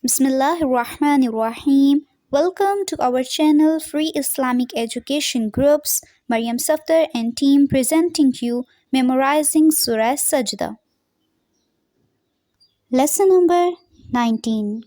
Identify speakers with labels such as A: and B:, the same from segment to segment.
A: Bismillahirrahmanirrahim. Welcome to our channel Free Islamic Education Groups. Mariam, Safdar and team presenting you Memorizing Surah As-Sajdah. Lesson number 19.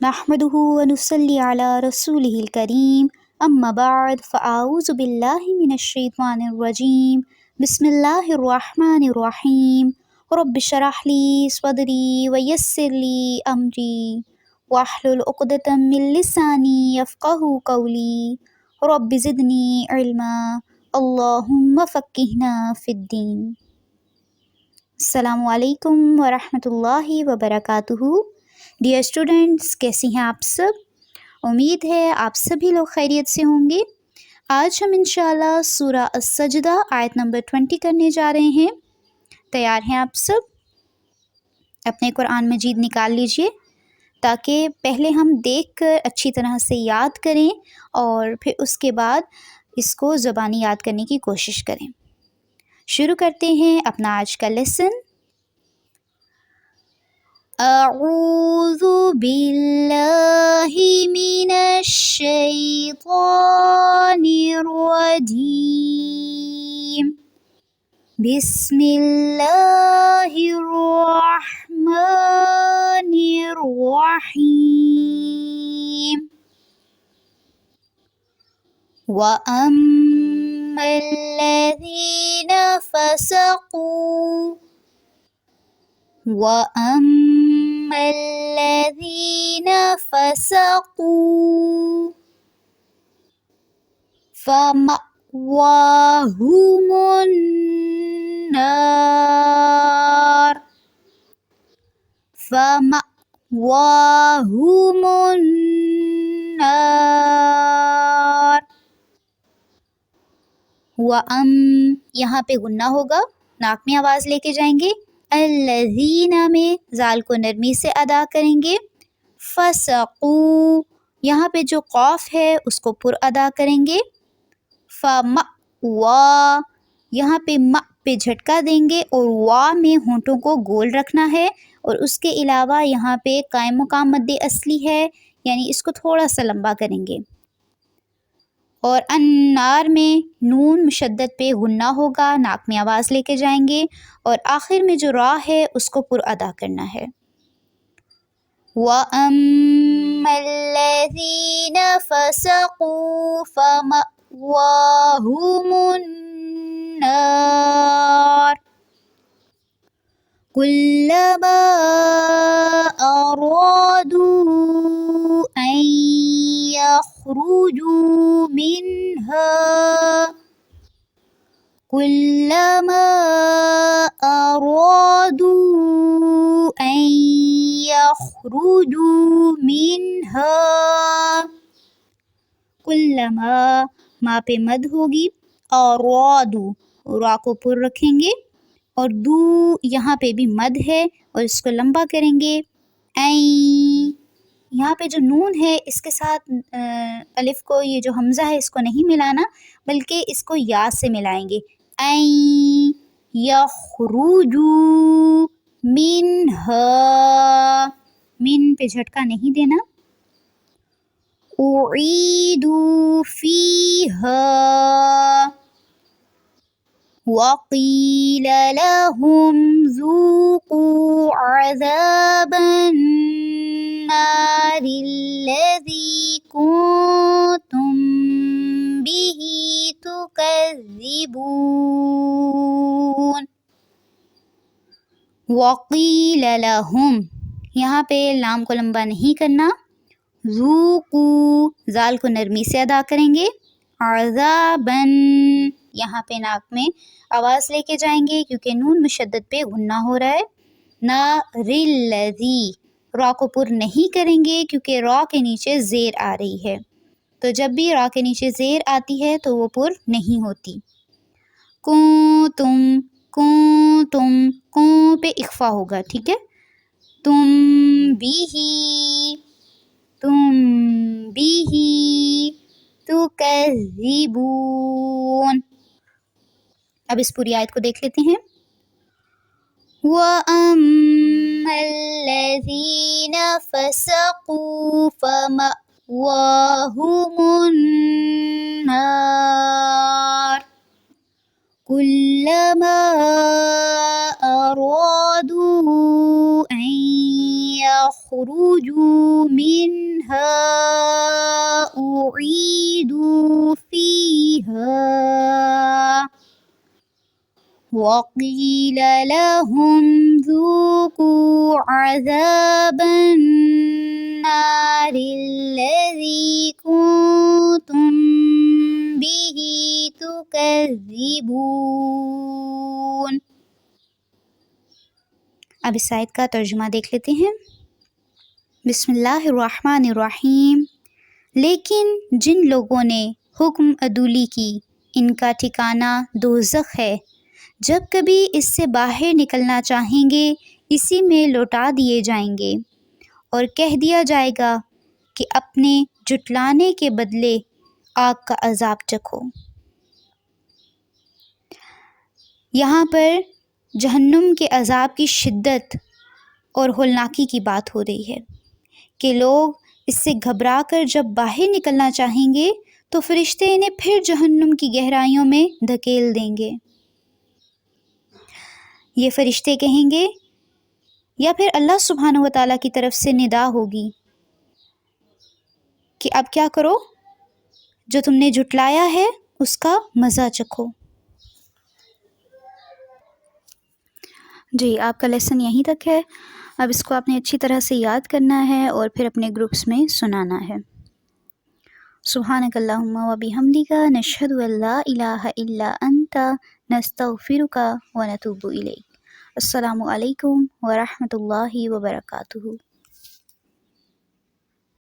A: نحمده ونصلي على رسوله الكريم أما بعد فأعوذ بالله من الشيطان الرجيم بسم الله الرحمن الرحيم رب اشرح لي صدري ويسر لي أمري واحلل عقدة من لساني يفقه قولي رب زدني علما اللهم فقهنا في الدين. السلام علیکم ورحمۃ اللہ وبرکاتہ. ڈیئر اسٹوڈینٹس، کیسی ہیں آپ سب؟ امید ہے آپ سبھی لوگ خیریت سے ہوں گے. آج ہم انشاءاللہ سورہ السجدہ آیت نمبر 20 کرنے جا رہے ہیں. تیار ہیں آپ سب؟ اپنے قرآن مجید نکال لیجئے تاکہ پہلے ہم دیکھ کر اچھی طرح سے یاد کریں اور پھر اس کے بعد اس کو زبانی یاد کرنے کی کوشش کریں. شروع کرتے ہیں اپنا آج کا لیسن. اعوذ باللہ من الشیطان الرجیم بسم اللہ الرحمن الرحیم وَأَمَّا الَّذِينَ فَسَقُوا فَمَأْوَاهُمُ النَّارُ. یہاں پہ غنہ ہوگا، ناک میں آواز لے کے جائیں گے. الذین میں زال کو نرمی سے ادا کریں گے. فسقوا یہاں پہ جو قاف ہے اس کو پر ادا کریں گے. فمأوا یہاں پہ م پہ جھٹکا دیں گے اور وا میں ہونٹوں کو گول رکھنا ہے، اور اس کے علاوہ یہاں پہ قائم مقام مد اصلی ہے، یعنی اس کو تھوڑا سا لمبا کریں گے. اور النار میں نون مشدد پہ غنہ ہوگا، ناک میں آواز لے کے جائیں گے، اور آخر میں جو را ہے اس کو پر ادا کرنا ہے. وَأَمَّا الَّذِينَ فَسَقُوا فَمَأْوَاهُمُ النَّارُ كُلَّمَا أَرَادُوا أَن يَخْرُجُوا منها کلما ما پہ مد ہوگی، ارادو را کو پر رکھیں گے، اور دو یہاں پہ بھی مد ہے اور اس کو لمبا کریں گے. یہاں پہ جو نون ہے اس کے ساتھ الف کو، یہ جو حمزہ ہے اس کو نہیں ملانا بلکہ اس کو یا سے ملائیں گے. یخرجوا منها من پہ جھٹکا نہیں دینا. اعیدوا فیہا وقیل لهم ذوقوا عذاب النار الذی کنتم به تکذبون. وقیل لهم یہاں پہ لام کو لمبا نہیں کرنا. ذوقوا زال کو نرمی سے ادا کریں گے. عذابن یہاں پہ ناک میں آواز لے کے جائیں گے کیونکہ نون مشدد پہ غنہ ہو رہا ہے. نار الذی را کو پر نہیں کریں گے کیونکہ را کے نیچے زیر آ رہی ہے، تو جب بھی را کے نیچے زیر آتی ہے تو وہ پر نہیں ہوتی. کنتم کون پہ اخفا ہوگا، ٹھیک ہے. تم بھی تکذبون. اب اس پوری آیت کو دیکھ لیتے ہیں. وَأَمَّا أما الذين فسقوا فمأواهم النار كلما أرادوا أن يخرجوا منها أعيدوا فيها وقيل لهم ذوقوا عذاب النار الذي كنتم به تكذبون۔ اب اس آیت کا ترجمہ دیکھ لیتے ہیں۔ بسم اللہ الرحمن الرحیم۔ لیکن جن لوگوں نے حکم عدولی کی ان کا ٹھکانہ دوزخ ہے، جب کبھی اس سے باہر نکلنا چاہیں گے اسی میں لوٹا دیے جائیں گے اور کہہ دیا جائے گا کہ اپنے جھٹلانے کے بدلے آگ کا عذاب چکھو۔ یہاں پر جہنم کے عذاب کی شدت اور ہولناکی کی بات ہو رہی ہے کہ لوگ اس سے گھبرا کر جب باہر نکلنا چاہیں گے تو فرشتے انہیں پھر جہنم کی گہرائیوں میں دھکیل دیں گے۔ یہ فرشتے کہیں گے یا پھر اللہ سبحانہ و تعالیٰ کی طرف سے ندا ہوگی کہ اب کیا کرو، جو تم نے جھٹلایا ہے اس کا مزہ چکھو۔ جی، آپ کا لیسن یہیں تک ہے۔ اب اس کو آپ نے اچھی طرح سے یاد کرنا ہے اور پھر اپنے گروپس میں سنانا ہے۔ سبحانک اللہم و بحمدک نشہد ان لا الہ الا انت نستغفرک و نتوب الیک۔ السلام علیکم ورحمۃ اللہ وبرکاتہ۔